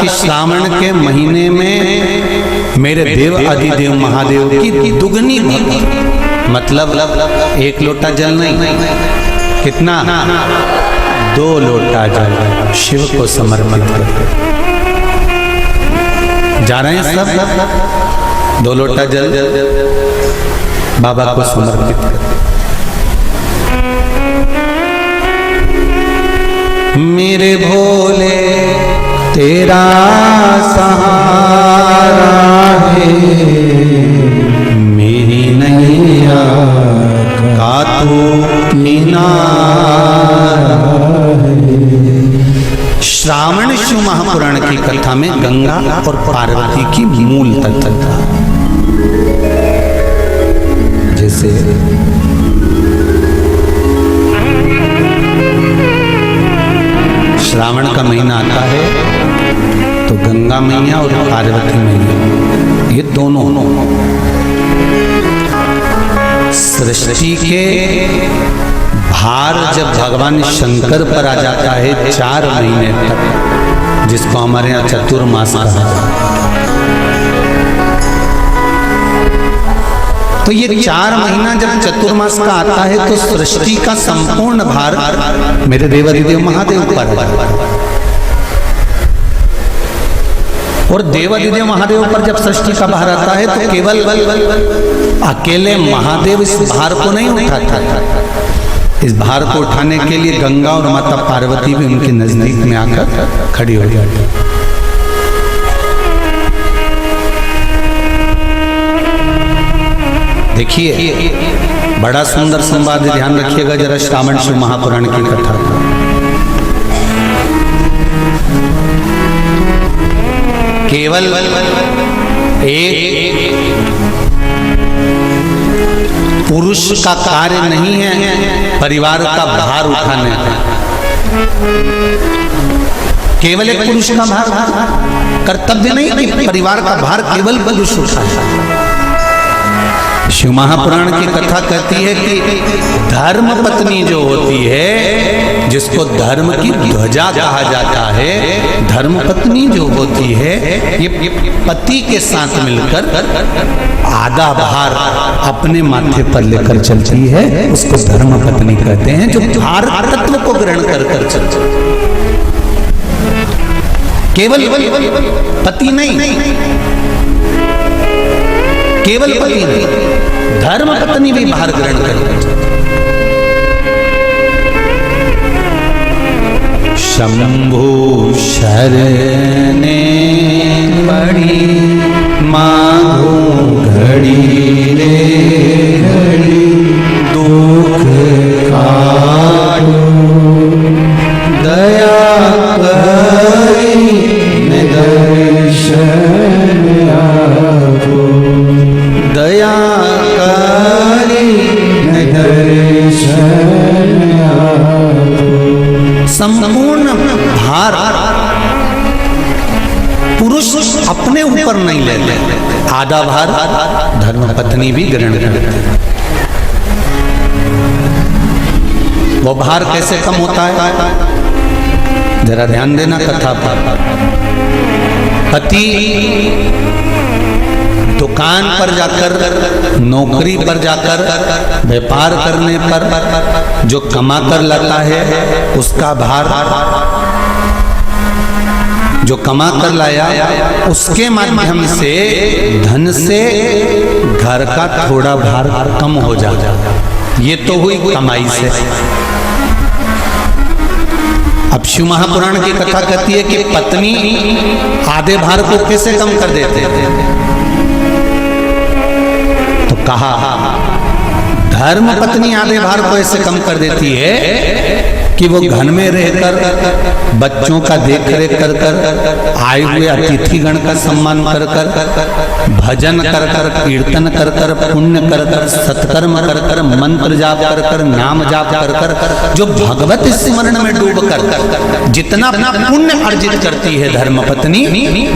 कि श्रावण के महीने में मेरे देव अधिदेव महादेव की दुगनी भक्ति, मतलब एक लोटा जल नहीं, कितना, 2 लोटा जल शिव को समर्पित करते। जा रहे हैं सब, 2 लोटा जल बाबा को समर्पित करते। मेरे भोले तेरा सहारा है, मेरी नैया का तू किनारा है। श्रावण शिव महापुराण की कथा में गंगा और पार्वती की मूल तत्वता, जैसे श्रावण का महीना आता है तो गंगा मैया और पार्वती मैया, ये दोनों सृष्टि के भार जब भगवान शंकर पर आ जाता है 4 महीने तक, जिसको हमारे यहाँ चतुर्मास कहा है, तो ये 4 महीना जब चतुर्मास का आता है तो सृष्टि का संपूर्ण भार मेरे देवाधिदेव महादेव पर है। और देवाधिदेव महादेव पर जब सृष्टि का भार आता है तो केवल अकेले महादेव इस भार को नहीं उठाता, इस भार को उठाने के लिए गंगा और माता पार्वती भी उनके नजदीक में आकर खड़ी हो जाती। देखिए बड़ा सुंदर संवाद, ध्यान रखिएगा जरा श्रावण शिव महापुराण की कथा का। केवल एक पुरुष का कार्य नहीं है परिवार का भार उठाने का, केवल एक पुरुष का भार कर्तव्य नहीं कि परिवार का भार केवल पुरुष उठाए। शिव महापुराण की कथा कहती है कि धर्म पत्नी जो होती है, जिसको धर्म की ध्वजा कहा जाता है, धर्म पत्नी जो होती है ये पति के साथ मिलकर आधा भार अपने माथे पर लेकर चलती है, उसको धर्म पत्नी कहते हैं, जो भार तत्व को ग्रहण कर कर चलती है। केवल पति नहीं, केवल पति नहीं, धर्म पत्नी भी भार ग्रहण करती। शंभु शरणे पड़ी मांगो घड़ी रे घड़ी, दुख काटो दया करी दर्शन आपो, दया करी दर्शन आपो। संपूर्ण भार पुरुष अपने ऊपर नहीं लेते, आधा भार धर्मपत्नी भी ग्रहण करते। वो भार कैसे कम होता है, जरा ध्यान देना कथा पर। पति दुकान पर जाकर, नौकरी पर जाकर, व्यापार करने पर जो कमा कर लाता है उसका भार, जो कमा कर लाया उसके माध्यम से धन से घर का थोड़ा भार कम हो जाता है। ये तो हुई कमाई से। अब शिव महापुराण की कथा कहती है कि पत्नी आधे भार को कैसे कम कर देते थे, तो कहा धर्म पत्नी आधे भार को ऐसे कम कर देती है कि वो घर में रहकर बच्चों का देख रेख कर कर, आए हुए अतिथिगण का सम्मान कर कर, भजन कर कर, कीर्तन कर कर, पुण्य कर कर, सत्कर्म कर कर, मंत्र जाप कर कर, नाम जाप कर कर, जो भगवत स्मरण में डूब कर जितना पुण्य अर्जित करती है धर्मपत्नी,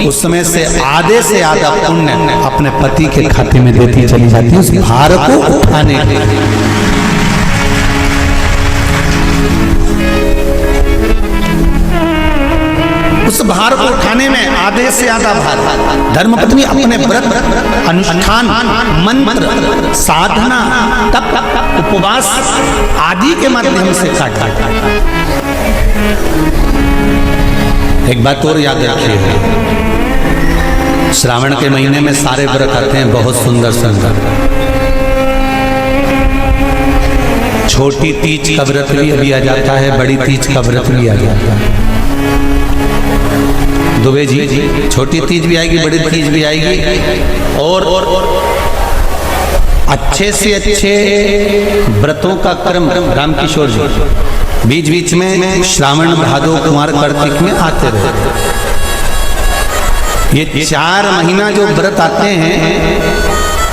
उसमें से आधे से आधा पुण्य अपने पति के खाते में देती चली जाती है, उस भार को उठाने के लिए। उस भार को उठाने में आधे से आधा भार धर्मपत्नी अपने व्रत, अनुष्ठान, मंत्र, साधना, तप, उपवास आदि के माध्यम से काटा। एक बात और याद रखिए, श्रावण के महीने में सारे व्रत आते हैं बहुत सुंदर सुंदर। छोटी तीज का व्रत भी अभी आ जाता है, बड़ी तीज का व्रत भी आ जाता है। दुबे जी, छोटी तीज भी आएगी, बड़ी तीज भी आएगी, और अच्छे से अच्छे व्रतों का क्रम रामकिशोर जी बीच बीच में श्रावण, भादो, कुंवर, कार्तिक में आते रहे। ये 4 महीना जो व्रत आते हैं,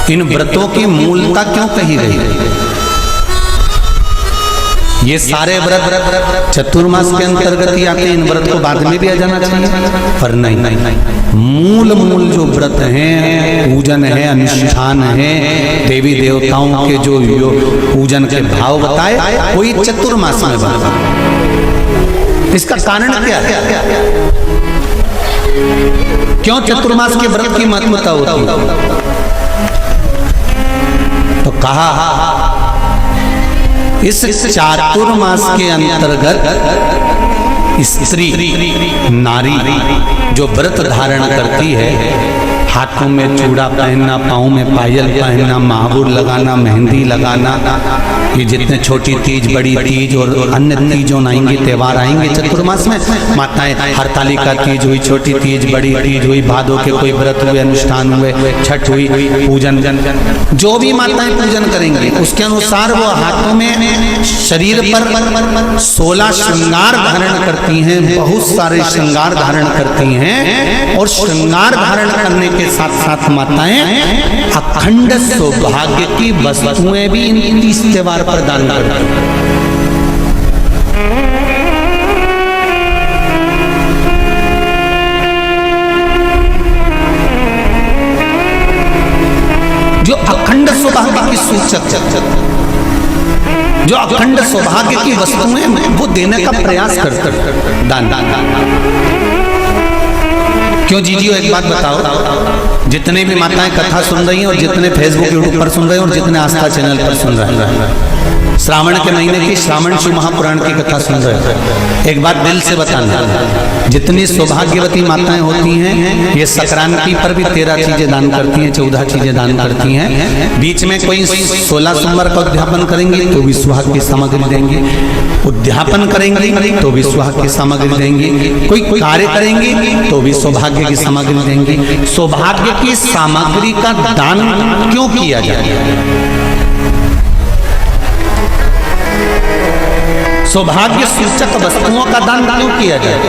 इन व्रतों की मूलता क्यों कही गई? ये सारे व्रत चतुर्मास के अंतर्गत ही आते हैं, इन व्रत को बाद में भी आ जाना चाहिए, पर नहीं। मूल जो व्रत हैं, पूजन है, अनुष्ठान है, देवी देवताओं के जो पूजन के भाव बताए, वही चतुर्मास में बनता। इसका कारण क्या है? क्यों चतुर्मास के व्रत की महत्वता होती है? तो कहा इस चातुर्मास के अंतर्गत स्त्री नारी जो व्रत धारण करती है, हाथों में चूड़ा पहनना, पाँव में पायल पहनना, महावुर लगाना, मेहंदी लगाना, ये जितने छोटी तीज, बड़ी तीज और अन्य तीजों आएंगे, त्यौहार आएंगे चतुर्मास में, माताएं हरतालिका तीज हुई, छोटी तीज, बड़ी तीज हुई, भादों के कोई व्रत हुए, अनुष्ठान हुए, छठ हुई, पूजन, जो भी माताएं पूजन करेंगी उसके अनुसार वो हाथों में, शरीर पर 16 श्रृंगार धारण करती हैं, बहुत सारे श्रृंगार धारण करती हैं, और श्रृंगार धारण करने के साथ साथ माताएं अखंड सौभाग्य की वस्तुएं भी इस त्यौहार पर दान करती हैं। जो अखंड सौभाग्य की सूचक, जो अखंड सौभाग्य की वस्तुएं वो देने का प्रयास करते दान। क्यों जीजियो, एक बात बताओ, जितने भी माताएं कथा सुन रही हैं और जितने फेसबुक यूट्यूब पर सुन रहे हैं और जितने आस्था चैनल पर सुन रहे हैं, श्रावण के महीने की श्रावण शिव महापुराण की कथा सुन रहे हैं, एक बात दिल से बताना, जितनी सौभाग्यवती माताएं होती हैं, ये संक्रांति पर भी 13 चीजें दान करती हैं, 14 चीजें दान करती हैं। बीच में कोई 16 सोमवार का उद्यापन करेंगी तो भी सुहाग की सामग्री देंगी, उद्यापन करेंगी तो भी सुहाग की सामग्री देंगी, कोई कार्य करेंगी तो भी सौभाग्य की सामग्री देंगी। सौभाग्य की सामग्री का दान क्यों किया जाए? सौभाग्य सूचक वस्तुओं का दान क्यों किया जाए?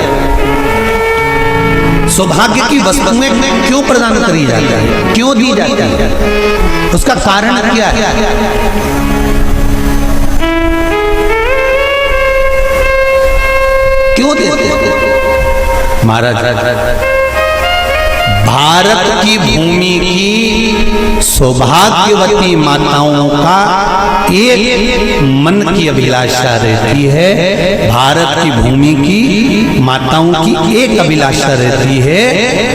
सौभाग्य की वस्तुएं क्यों प्रदान करी जाती है, क्यों दी जाती है? उसका कारण क्या है? क्यों देते हैं? महाराज, भारत की भूमि की सौभाग्यवती माताओं का एक मन की अभिलाषा रहती है, भारत की भूमि की माताओं की एक अभिलाषा रहती है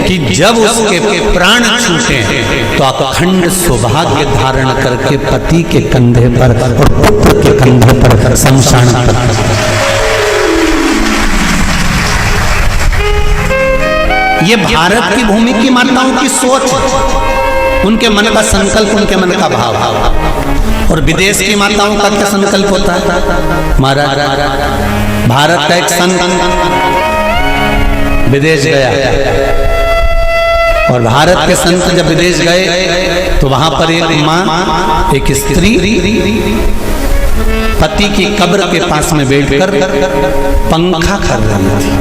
कि जब उसके प्राण छूटे तो अखंड सौभाग्य धारण करके पति के कंधे पर और पुत्र के कंधे पर शमशान पर। ये भारत की भूमि की माताओं की सोच, उनके मन का संकल्प, उनके मन का भाव। और विदेश की माताओं का क्या संकल्प होता है? महाराज, भारत का एक संत विदेश गया और भारत के संत जब विदेश गए तो वहां पर एक माँ, एक स्त्री पति की कब्र के पास में बैठकर पंखा कर रही थी।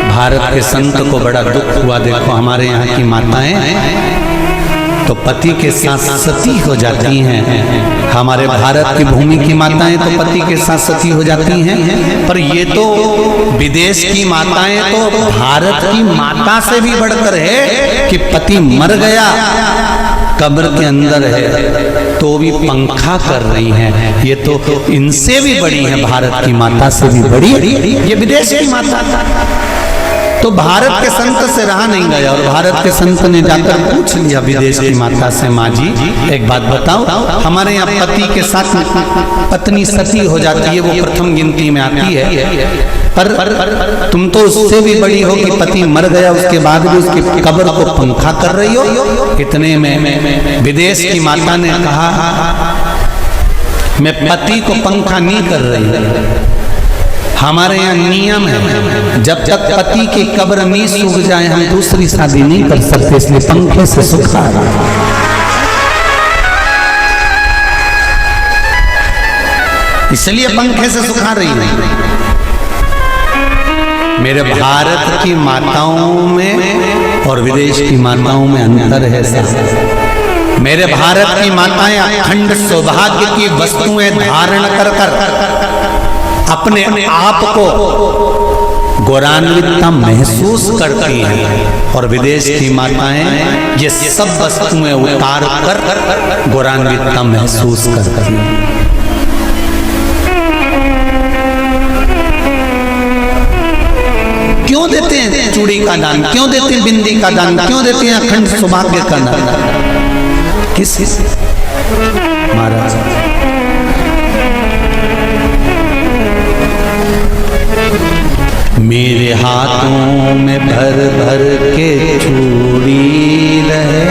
भारत के संत को बड़ा दुख हुआ, देखो हमारे यहाँ की माताएं तो पति के साथ सती हो जाती हैं, हमारे भारत की भूमि की माताएं तो पति के साथ सती हो जाती हैं, पर ये तो विदेश की माताएं तो भारत की माता से भी बढ़कर है कि पति मर गया कब्र के अंदर है तो भी पंखा कर रही हैं। ये तो इनसे भी बड़ी है, भारत की माता से भी बड़ी, ये विदेश की माता। तो भारत के संत से रहा नहीं गया और भारत के संत ने जाकर पूछ लिया विदेश की माता से, माँ जी एक बात बताओ, हमारे यहाँ पति के साथ पत्नी सती हो जाती है, वो प्रथम गिनती में आती है, पर तुम तो उससे भी बड़ी हो कि पति मर गया उसके बाद भी उसकी कब्र को पंखा कर रही हो। इतने में विदेश की माता ने कहा, मैं पति को पंखा नहीं कर रही, हमारे यहाँ नियम है जब तक पति की कब्र नहीं सूख जाए हम दूसरी शादी नहीं कर सकते, इसलिए पंखे से सुखा रहा। इसलिए पंखे से सुखा रही है। मेरे भारत की माताओं में और विदेश की माताओं में अंतर है सर। मेरे भारत की माताएं अखंड सौभाग्य की वस्तुएं धारण कर कर अपने आप को गौरवान्वितता महसूस करती हैं और विदेश की माताएं ये सब वस्तुएं उतार कर गौरवान्वितता महसूस करती हैं। क्यों देते हैं चूड़ी का दान, क्यों देते हैं बिंदी का दान, क्यों देते हैं अखंड सौभाग्य का दान? किस महाराज मेरे हाथों में भर भर के चूड़ी रहे,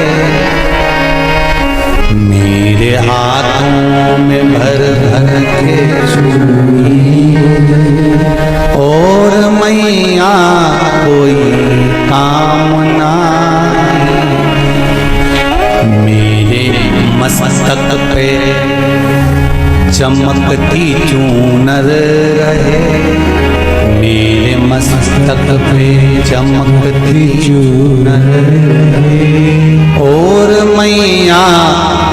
मेरे हाथों में भर भर के चूड़ी, और मैया कोई कामना मेरे मस्तक पे चमकती चूनर रहे, मेरे मस्तक पे चमकती चूनर रहे, और मैया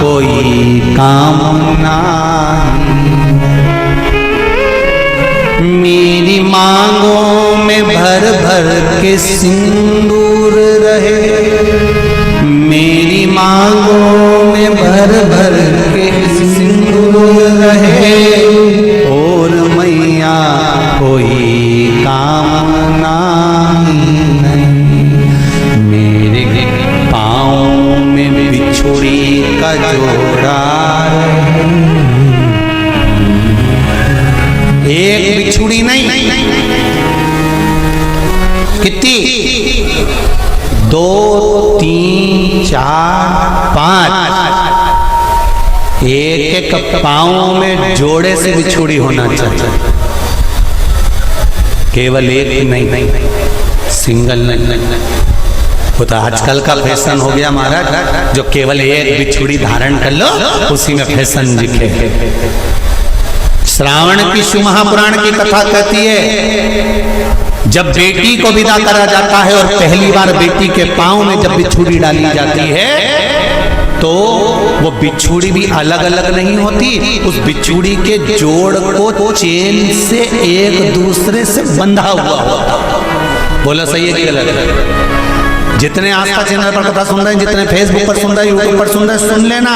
कोई कामना मेरी मांगों में भर भर के सिंदूर रहे, मेरी मांगों में भर भर के सिंदूर रहे, और मैया कोई कामना नहीं मेरे पाँव में बिछुड़ी का जोड़ा रहे। एक बिछुड़ी नहीं, कितनी? 2 3 4 5, एक एक पाँव में जोड़े से बिछुड़ी होना चाहिए, केवल एक नहीं, सिंगल नहीं। वो तो आजकल का फैशन हो गया महाराज, जो केवल एक बिछुड़ी धारण कर लो उसी में फैशन दिखे। श्रावण की शिव महापुराण की कथा कहती है जब बेटी को विदा करा जाता है और पहली बार बेटी के पांव में जब बिछुड़ी डाली जाती है तो वो बिछुड़ी भी अलग अलग नहीं होती, उस बिछुड़ी के जोड़ को चेन से एक दूसरे से बंधा हुआ होता। बोला सही है कि गलत? जितने आस्था चैनल पर कथा सुन रहे हैं, जितने फेसबुक पर सुन रहे हैं, यूट्यूब पर सुन रहे हैं, सुन लेना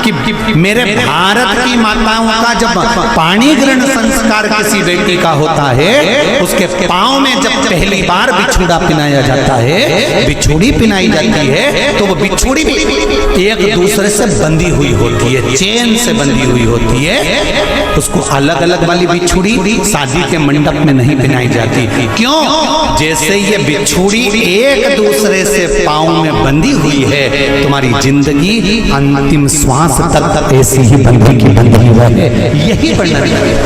कि मेरे भारत की माताओं का जब पाणी ग्रहण संस्कार किसी बेटी का होता है, उसके पांव में जब पहली बार बिछुड़ा पिनाया जाता है, बिछुड़ी पिनाई जाती है, तो वो बिछुड़ी भी एक दूसरे से बंधी हुई होती है, चेन से बंधी हुई होती है। उसको अलग अलग वाली बिछुड़ी शादी के मंडप में नहीं पिनाई जाती। क्यों? जैसे ये बिछुड़ी एक दूसरे से पांव में बंधी हुई है, तुम्हारी जिंदगी अंतिम श्वास तक ऐसी ही बंधी की बंधी रहे, यही बनना चाहिए।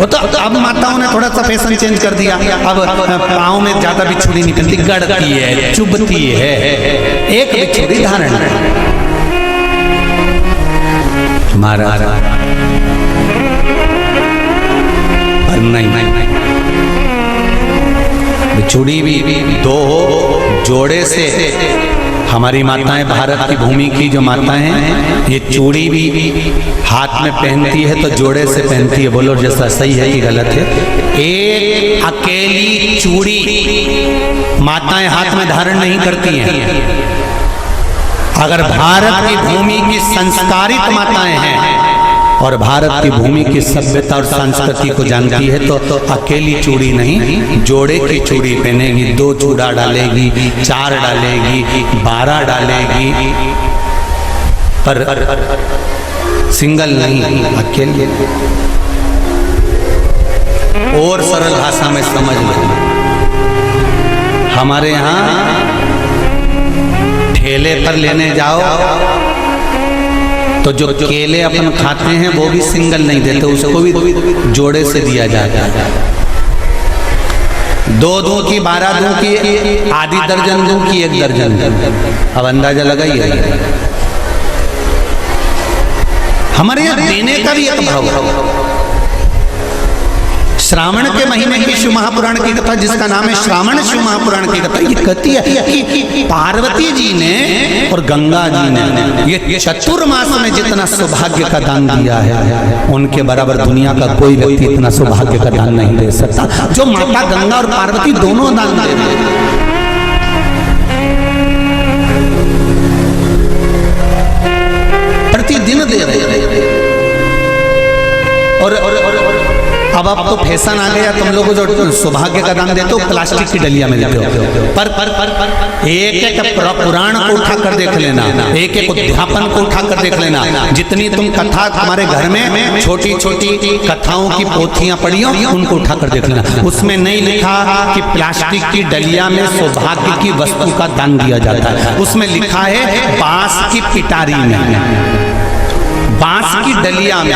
तो अब माताओं ने थोड़ा सा फैशन चेंज कर दिया, अब पांव में ज्यादा बिछुड़ी नहीं पहनती, गड़ती है, चुभती है, एक बिछुड़ी धारण महाराज। नहीं, बिछुड़ी भी 2 जोड़े से। हमारी माताएं, भारत की भूमि की जो माताएं हैं, ये चूड़ी भी हाथ में पहनती है तो जोड़े से पहनती है। बोलो जैसा सही है कि गलत है? एक अकेली चूड़ी माताएं हाथ में धारण नहीं करती हैं। अगर भारत की भूमि की संस्कारित माताएं हैं और भारत की भूमि की सभ्यता और संस्कृति को जानती है तो अकेली चूड़ी नहीं, जोड़े की चूड़ी पहनेगी, 2 चूड़ा डालेगी, 4 डालेगी, 12 डालेगी, पर सिंगल नहीं, अकेले। और सरल भाषा में समझ लो, हमारे यहाँ ठेले पर लेने जाओ तो जो केले अपन खाते हैं वो भी सिंगल नहीं देते, उसको भी जोड़े से दिया जाता है। 2 दूं की, 12 दूं की, आधी दर्जन दूं की 1 दर्जन। अब अंदाजा लगाइए, हमारे यहाँ देने का भी एक भाव है। श्रावण के महीने की शिव महापुराण की कथा, जिसका नाम है श्रावण शिव महापुराण की कथा, ये कहती है कि पार्वती जी ने और गंगा जी ने ये चतुर्मास में जितना सौभाग्य का दान दिया है, उनके बराबर दुनिया का कोई व्यक्ति इतना सौभाग्य का दान नहीं दे सकता जो माता गंगा और पार्वती दोनों दान दे रहे हैं। प्रतिदिन दे रहे हैं। और अब तो फैशन आ गया, तुम लोगों जो सौभाग्य का दान देते हो प्लास्टिक की डलिया में देते हो, पर एक पुराण को उठा कर देख लेना, एक उद्यापन को उठा कर देख लेना, जितनी तुम कथा तुम्हारे घर में छोटी छोटी कथाओं की पोथियां पढ़ी हो उनको उठा कर देख लेना, उसमें नहीं लिखा कि प्लास्टिक की डलिया में सौभाग्य की वस्तु का दान दिया जाता है। उसमें लिखा है बांस की पिटारी में, बांस की डलिया में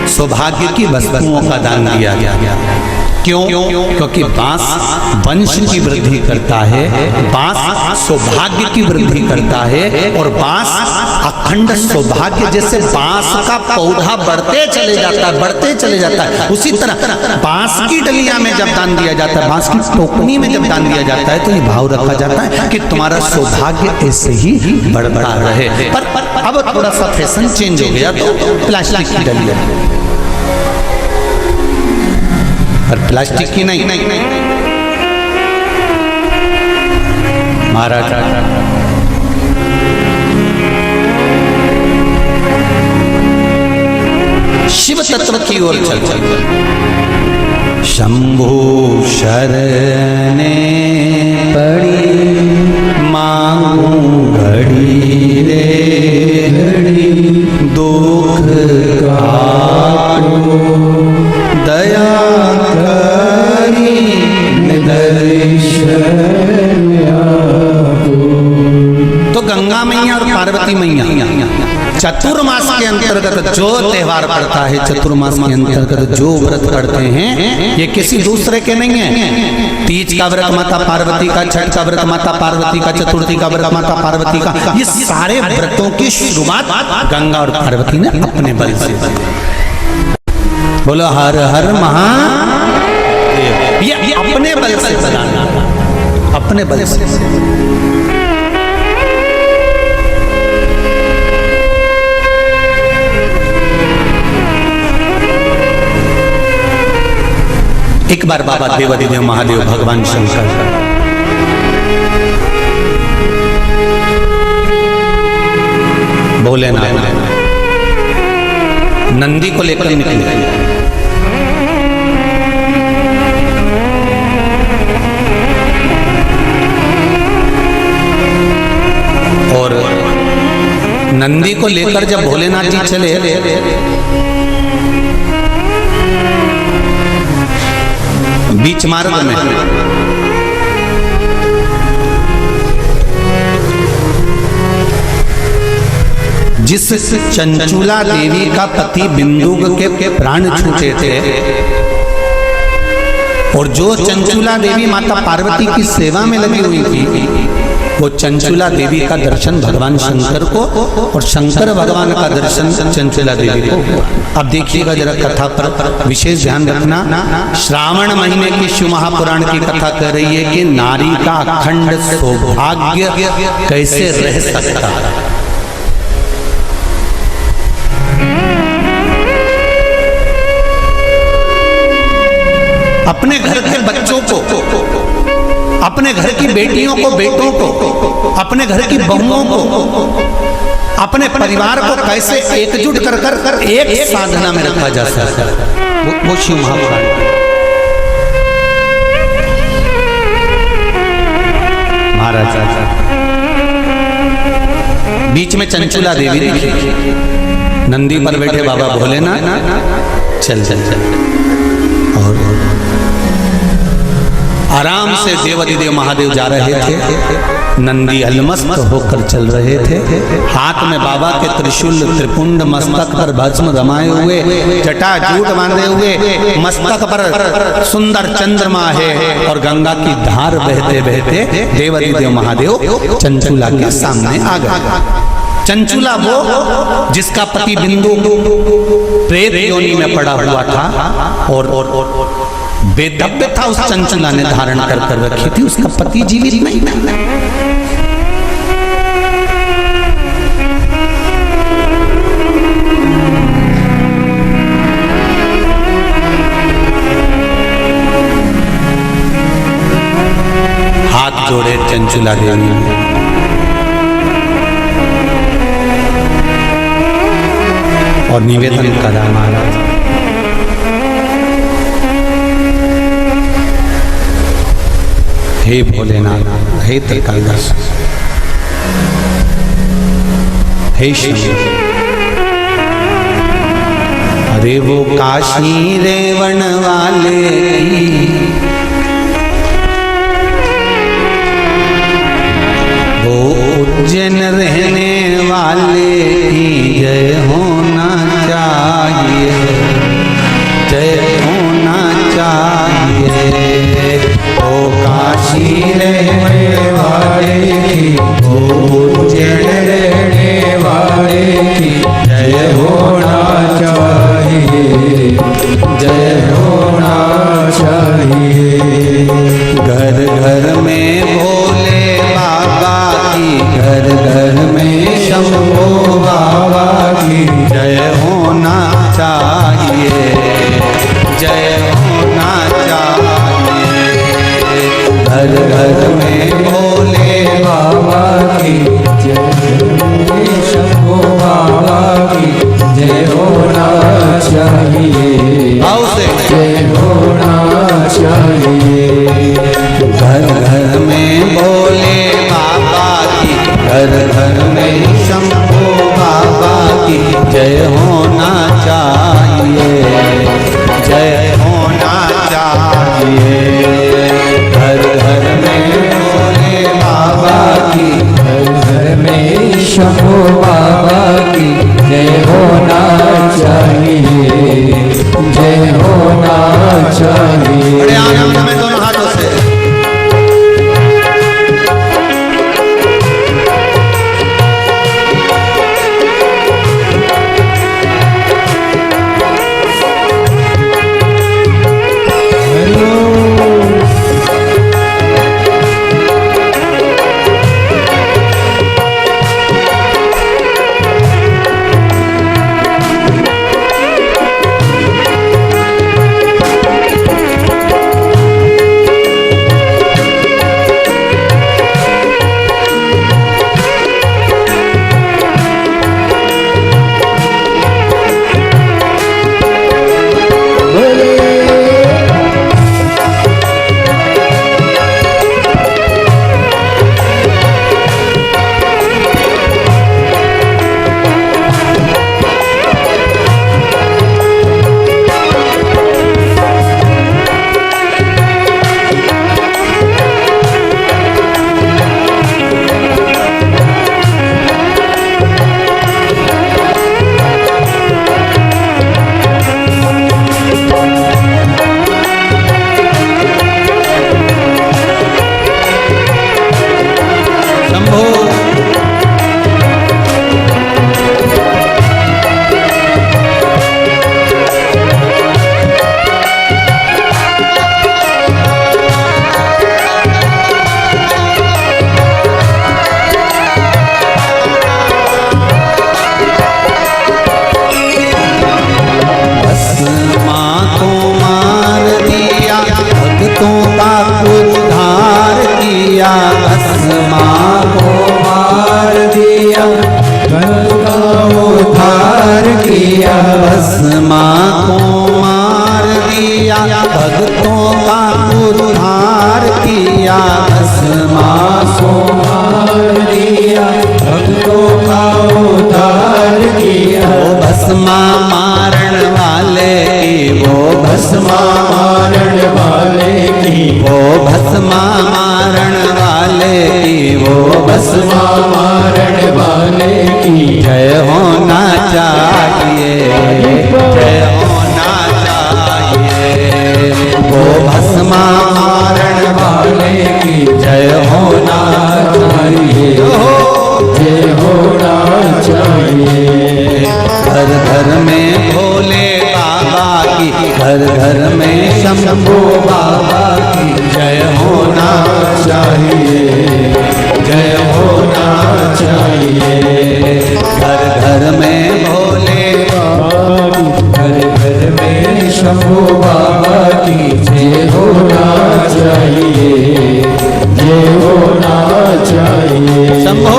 सौभाग्य की वस्तुओं का दान दिया गया। क्यों? क्योंकि बांस वंश की वृद्धि करता है, बांस सौभाग्य की वृद्धि करता है, और बांस अखंड सौभाग्य, जैसे बांस का पौधा बढ़ते चले जाता है, बढ़ते चले जाता है, उसी तरह बांस की डलिया में जब दान दिया जाता है, बांस की टोकनी में जब दान दिया जाता है, तो ये भाव रखा जाता है कि तुम्हारा सौभाग्य ऐसे ही बढ़ता रहे। पर अब थोड़ा सा फैशन चेंज हो गया, तो प्लास्टिक की डलिया, पर प्लास्टिक की नहीं। महाराज शिव तत्व की ओर चल शंभु शरणे पड़ी मांगू घड़ी रे घड़ी दुख काटो दया करी तो गंगा मैया और पार्वती मैया चतुर्मास के अंतर्गत जो त्योहार पड़ता है, चतुर्मास के अंतर्गत जो व्रत पड़ते हैं, ये किसी दूसरे के नहीं है। तीज का व्रत माता पार्वती का, छठ का व्रत माता पार्वती का, चतुर्थी का व्रत माता पार्वती का, ये सारे व्रतों की शुरुआत गंगा और पार्वती ने अपने बल से। बोलो हर हर महादेव। ये अपने बल से बनाना, अपने बल से। एक बार बाबा देवाधिदेव महादेव भगवान शंकर भोलेनाथ नंदी को लेकर निकले, और नंदी को लेकर जब भोलेनाथ जी चले, बीच मार्ग में जिस चंचुला देवी का पति बिंदुक के प्राण छूटे थे, और जो चंचुला देवी माता पार्वती की सेवा में लगी हुई थी, वो चंचुला देवी का दर्शन भगवान शंकर को और शंकर भगवान का दर्शन चंचुला देवी को। अब देखिएगा जरा कथा पर विशेष ध्यान रखना। श्रावण महीने की शिव महापुराण की कथा कह रही है कि नारी का अखंड सौभाग्य कैसे रह सकता है। अपने घर के बच्चों को, अपने घर की बेटियों को, बेटों को, अपने घर की बहुओं को, अपने परिवार को कैसे एकजुट कर कर एक साधना में रखा जा सकता है, वो शिव महापुराण। महाराज बीच में चंचुला देवी दिखी, नंदी पर बैठे बाबा भोलेनाथ चल चल चल, और आराम से देवाधिदेव महादेव जा रहे थे। नंदी अलमस्त होकर चल रहे थे, हाथ में बाबा के त्रिशूल त्रिपुंड, मस्तक पर भस्म रमाए हुए, जटा जूट बांधे हुए, मस्तक पर सुंदर चंद्रमा है और गंगा की धार बहते बहते देवाधिदेव महादेव चंचुला के सामने आ गए। चंचुला वो जिसका पति बिंदु प्रेत योनि में पड़ा हुआ था और बेदब्य था, उस चंचुला ने धारण कर कर रखी थी, उसका पति जीवित नहीं था। हाथ जोड़े चंचुला देवी और निवेदन करा, महाराज हे भोलेनाथ, हे त्रिकालदर्श, हे शिव, अरे वो काशी रेवण वाले की, वो उज्जैन रहने वाले की जय होना चाहिए, जय होना चाहिए। ओ काशी रहने वाले की, ओ उज्जैन रहने वाले की जय होना चाहिए, जय होना चाहिए। घर घर में भोले बाबा की, घर घर में शंभो बाबा की जय होना चाहिए, जय होना चाहिए। घर घर में भोले बाबा की जय, शंभो बाबा की जय होना चाहिए, जय होना चाहिए। घर घर में भोले बाबा की, घर घर में शंभो बाबा की जय होना चाहिए, जय होना चाहिए। घर घर में भोले बाबा की, घर घर में शंभो बाबा की जय होना चाहिए, भक्तों का उद्धार किया, भस्मासुर मार दिया, भक्तों का उद्धार किया। वो भस्मा मारण वाले की, वो भस्मा मारण वाले की, वो भस्मा मारण वाले की, वो भस्मा मारण वाले की जय होना चाहिए, जय होना चाहिए। वो भस्मा मारण वाले की जय होना चाहिए, जय होना चाहिए। घर घर में भोले बाबा की, घर घर में शंभू बाबा की जय होना चाहिए, जय होना चाहिए। घर घर में भोले बाबा की, घर घर में शंभू बाबा की जय होना चाहिए, जय होना चाहिए। शंभो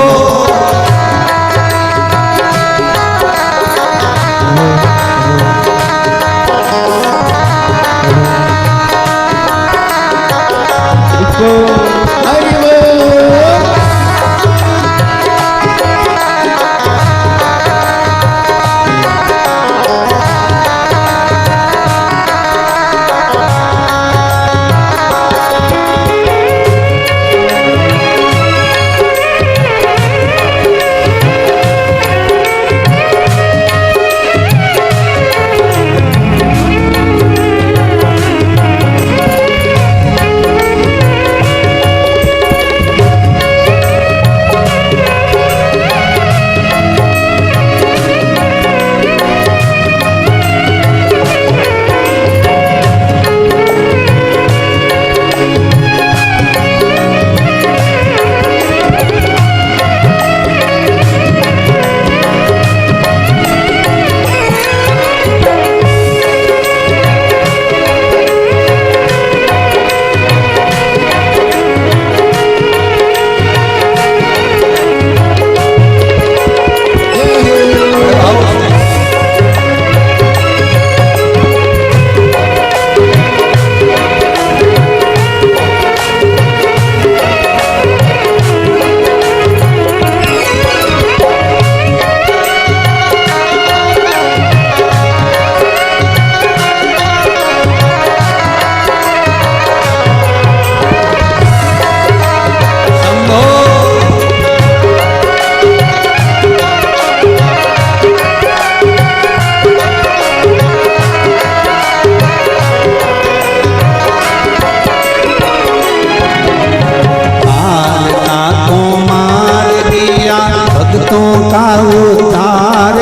भक्तों का उद्धार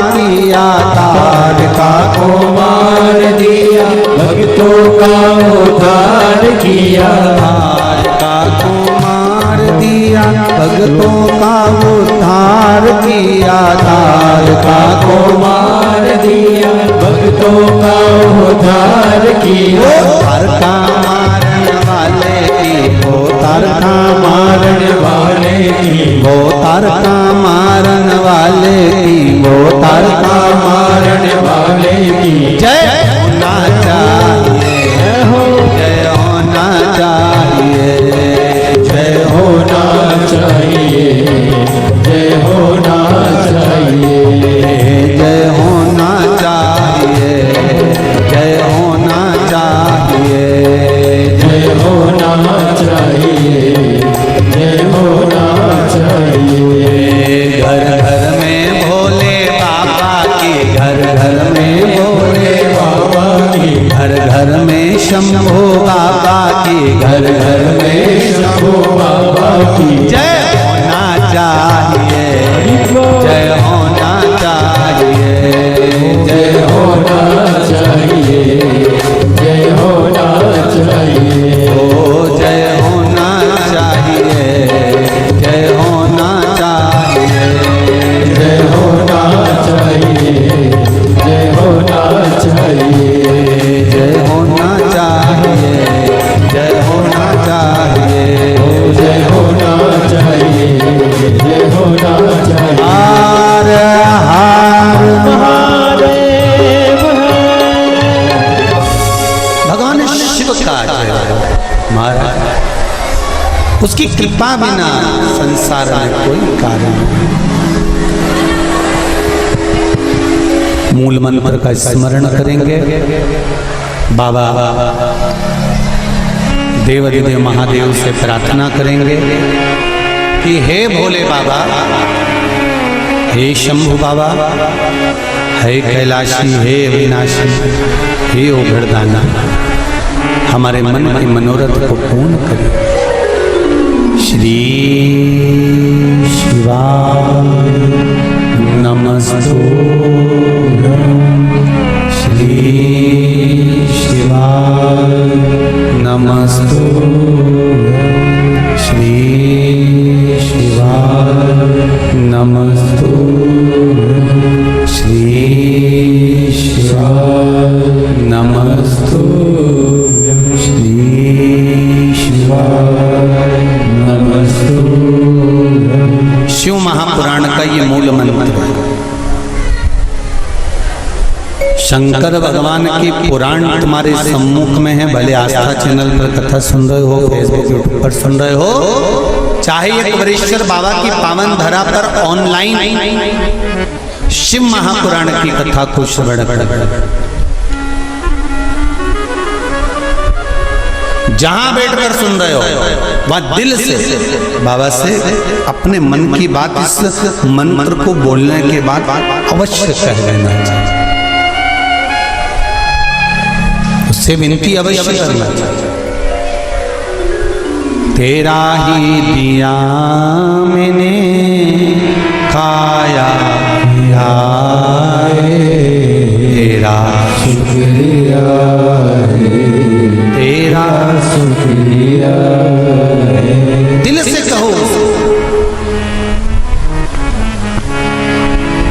किया, तारका को मार दिया, भक्तों का उद्धार किया। तारका मारन वाले की, वो तारका मारन वाले की, वो तारका मारन वाले की, वो तारका मारन वाले की जय होना चाहिए, जय होना चाहिए, जय होना चाहिए, जय होना चाहिए, जय होना चाहिए, जय होना चाहिए, जय होना चाहिए, जय होना चाहिए। घर घर में भोले बाबा की, घर घर में भोले बाबा की, घर घर में शंभू बाबा की, घर घर में शंभू बाबा की जय होना चाहिए, जय होना चाहिए, जय होना चाहिए, जय होना चाहिए, ओ जय होना चाहिए, जय होना चाहिए, जय होना चाहिए, जय होना चाहिए, जय होना चाहिए, जय होना चाहिए, जय होना चाहिए, जय होना चाहिए। हर हर महादेव शिव का जय हो महाराज। उसकी कृपा बिना संसार में कोई कार्य नहीं। मूल मंत्र का स्मरण करेंगे। बाबा देवाधिदेव महादेव से प्रार्थना करेंगे कि हे भोले बाबा, हे शंभु बाबा, हे कैलाशी, हे अविनाशी, हे उघड़दाना, हमारे मन के मनोरथ को पूर्ण करें। श्री शिवाय नमस्तुभ्यं, श्री शिवाय नमस्तुभ्यं, श्री शिवाय नमस्तुभ्यं, श्री शिवाय नमस्तुभ्यं, श्री शिवाय नमस्तुभ्यं। शिव महापुराण का ये मूल मंत्र है। शंकर भगवान की पुराण तुम्हारे सम्मुख में है। भले आस्था चैनल पर कथा सुन रहे हो, फेसबुक यूट्यूब पर सुन रहे हो, चाहे एक वरेश्वर बाबा की पावन धरा पर ऑनलाइन शिव महापुराण की कथा को श्रवण कर, जहां बैठकर सुन रहे हो वहां दिल से बाबा से अपने मन की बात इस मंत्र को बोलने के बाद अवश्य कह लेना चाहिए। उससे विनती अवश्य करना चाहिए। तेरा ही दिया मैंने खाया पिया, तेरा शुक्रिया है, तेरा शुक्रिया है। दिल से कहो,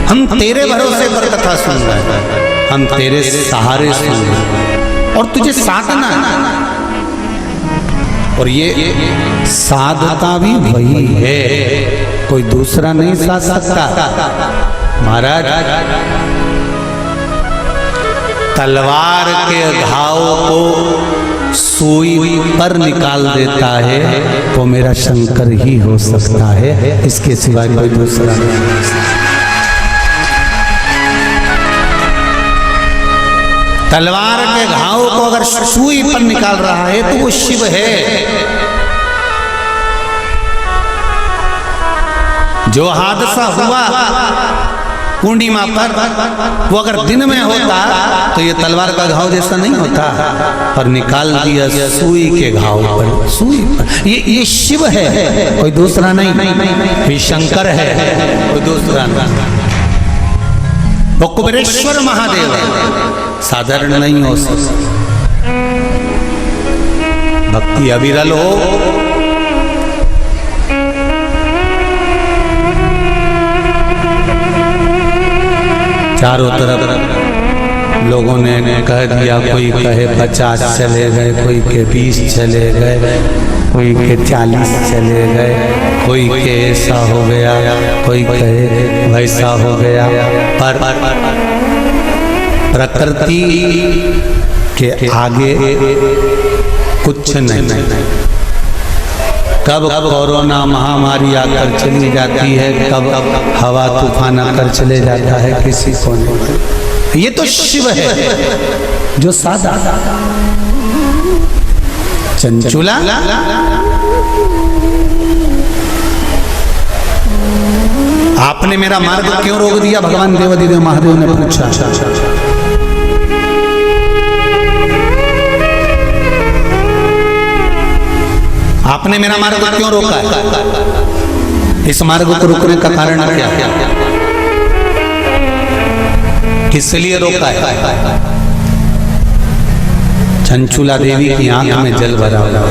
हम तेरे भरोसे पर कथा सुन रहे हैं, हम तेरे सहारे सुन रहे हैं और तुझे साधना। और ये साधता भी वही है, कोई दूसरा नहीं साध सकता। महाराज तलवार के घाव को सुई पर निकाल देता है तो मेरा शंकर ही हो सकता है, इसके सिवा कोई दूसरा नहीं। तलवार के घाव को अगर सुई पर निकाल रहा है तो वो शिव है। जो हादसा हुआ पूर्णिमा पर, वो अगर दिन में होता तो ये तलवार का घाव जैसा नहीं होता, और निकाल दिया सुई के घाव पर, सुई पर। ये शिव है, कोई दूसरा नहीं। ये शंकर है, कोई दूसरा नहीं। वो कुबेरेश्वर महादेव है, साधारण नहीं हो सकता। भक्ति अविरल हो, चारों तरफ लोगों ने कह दिया, कोई कहे 50 चले गए, कोई के 20 चले गए, कोई के 40 चले गए, कोई के ऐसा हो गया, कोई कहे वैसा हो गया। पर प्रकृति के आगे कुछ नहीं। कब कोरोना महामारी आकर चली जाती है, कब हवा तूफान आकर चले जाता है, किसी को नहीं। ये तो शिव है जो सादा चंचुला आपने मेरा मार्ग क्यों रोक दिया? भगवान देवाधिदेव महादेव ने पूछा। आपने मेरा मार्ग क्यों रोका है? इस मार्ग को रोकने का कारण क्या है? किस लिए रोका है? चंचुला देवी की आंख में जल भरा हुआ।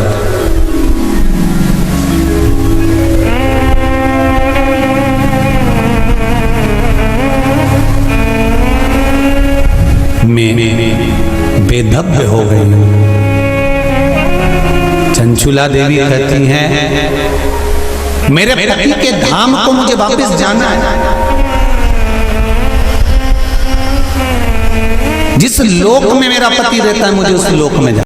मैं बेधब्य हो गई। चंचुला देवी कहती हैं, मेरे पति के धाम को मुझे वापस जाना है। जिस लोक में मेरा पति रहता है मुझे उस लोक में जाना।